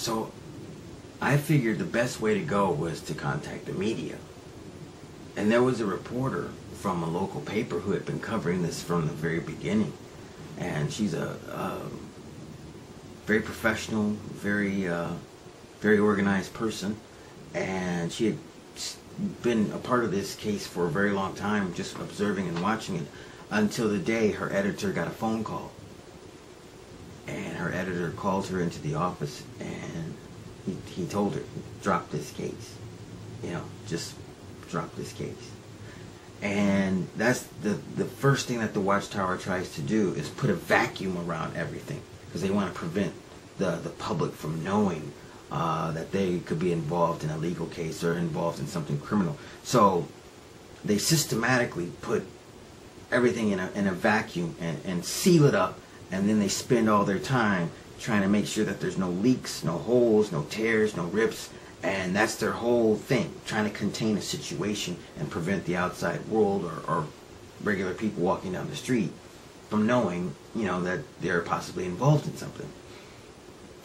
So I figured the best way to go was to contact the media. And there was a reporter from a local paper who had been covering this from the very beginning. And she's a very professional, very organized person. And she had been a part of this case for a very long time, just observing and watching it, until the day her editor got a phone call. And her editor called her into the office, and he told her, drop this case. You know, just drop this case. And that's the first thing that the Watchtower tries to do, is put a vacuum around everything, because they want to prevent the public from knowing that they could be involved in a legal case or involved in something criminal. So they systematically put everything in a vacuum and seal it up, and then they spend all their time trying to make sure that there's no leaks, no holes, no tears, no rips. And that's their whole thing, trying to contain a situation and prevent the outside world or regular people walking down the street from knowing, you know, that they're possibly involved in something.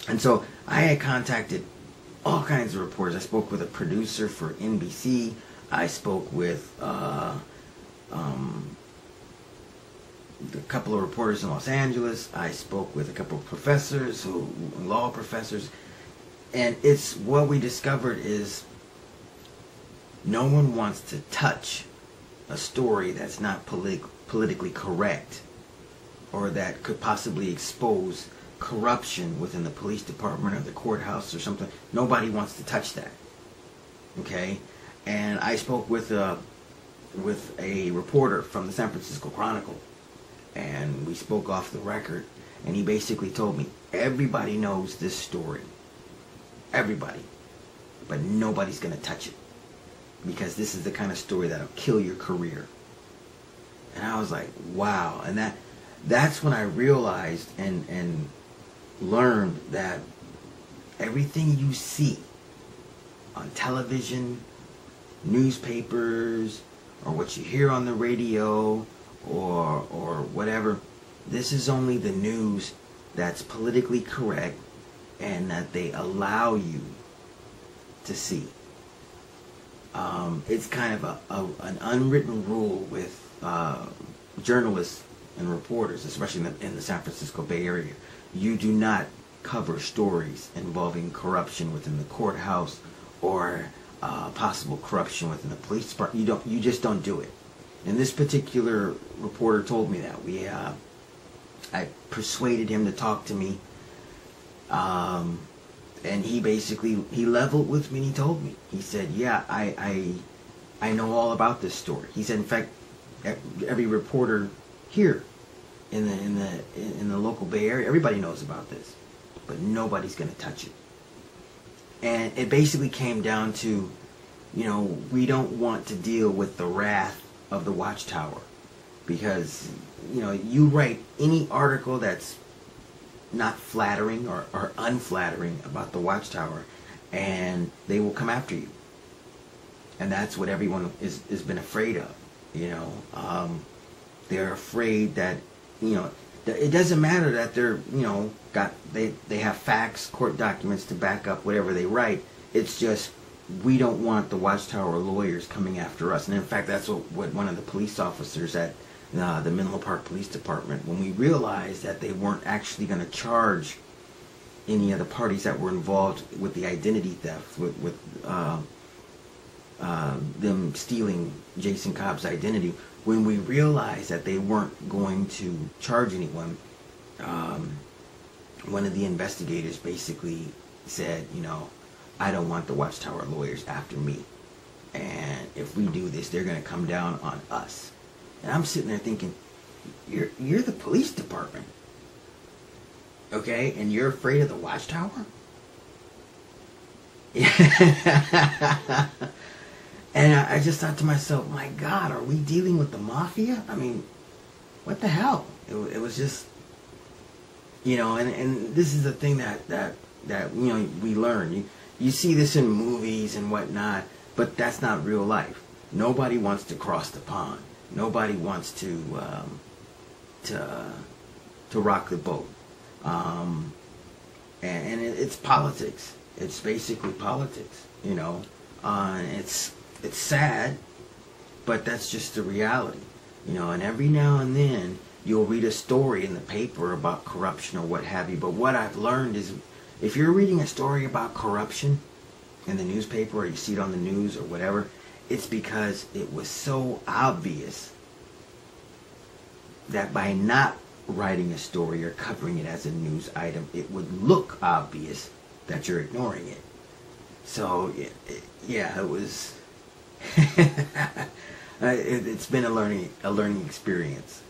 And so I had contacted all kinds of reporters. I spoke with a producer for NBC. I spoke with a couple of reporters in Los Angeles. I spoke with a couple of professors, law professors. And it's what we discovered is no one wants to touch a story that's not politically correct, or that could possibly expose corruption within the police department or the courthouse or something. Nobody wants to touch that. Okay? And I spoke with a reporter from the San Francisco Chronicle, and we spoke off the record, and he basically told me, everybody knows this story. Everybody. But nobody's going to touch it, because this is the kind of story that'll kill your career. And I was like, wow. And that's when I realized and learned that everything you see on television, newspapers, or what you hear on the radio, or whatever, this is only the news that's politically correct and that they allow you to see. It's kind of an unwritten rule with journalists and reporters, especially in the San Francisco Bay Area. You do not cover stories involving corruption within the courthouse or possible corruption within the police department. You just don't do it. And this particular reporter told me that. I persuaded him to talk to me. And he leveled with me, and he told me. He said, yeah, I know all about this story. He said, in fact, every reporter here in the local Bay Area, everybody knows about this, but nobody's going to touch it. And it basically came down to, you know, we don't want to deal with the wrath of the Watchtower, because, you know, you write any article that's not flattering or unflattering about the Watchtower, and they will come after you. And that's what everyone has been afraid of. You know, they're afraid that, you know, it doesn't matter that they're, you know, they have facts, court documents to back up whatever they write. It's just, we don't want the Watchtower lawyers coming after us. And in fact, that's what one of the police officers at the Menlo Park Police Department, when we realized that they weren't actually going to charge any of the parties that were involved with the identity theft, with them stealing Jason Cobb's identity, when we realized that they weren't going to charge anyone, one of the investigators basically said, you know, I don't want the Watchtower lawyers after me, and if we do this, they're going to come down on us. And I'm sitting there thinking, you're the police department, okay, and you're afraid of the Watchtower? And I just thought to myself, my God, are we dealing with the mafia? I mean, what the hell? It was just, you know, and this is the thing that you know, we learn. You see this in movies and whatnot, but that's not real life. Nobody wants to cross the pond. Nobody wants to rock the boat. And it's politics. It's basically politics, you know. It's sad, but that's just the reality, you know. And every now and then you'll read a story in the paper about corruption or what have you. But what I've learned is, if you're reading a story about corruption in the newspaper, or you see it on the news or whatever, it's because it was so obvious that by not writing a story or covering it as a news item, it would look obvious that you're ignoring it. So yeah, it was it's been a learning experience,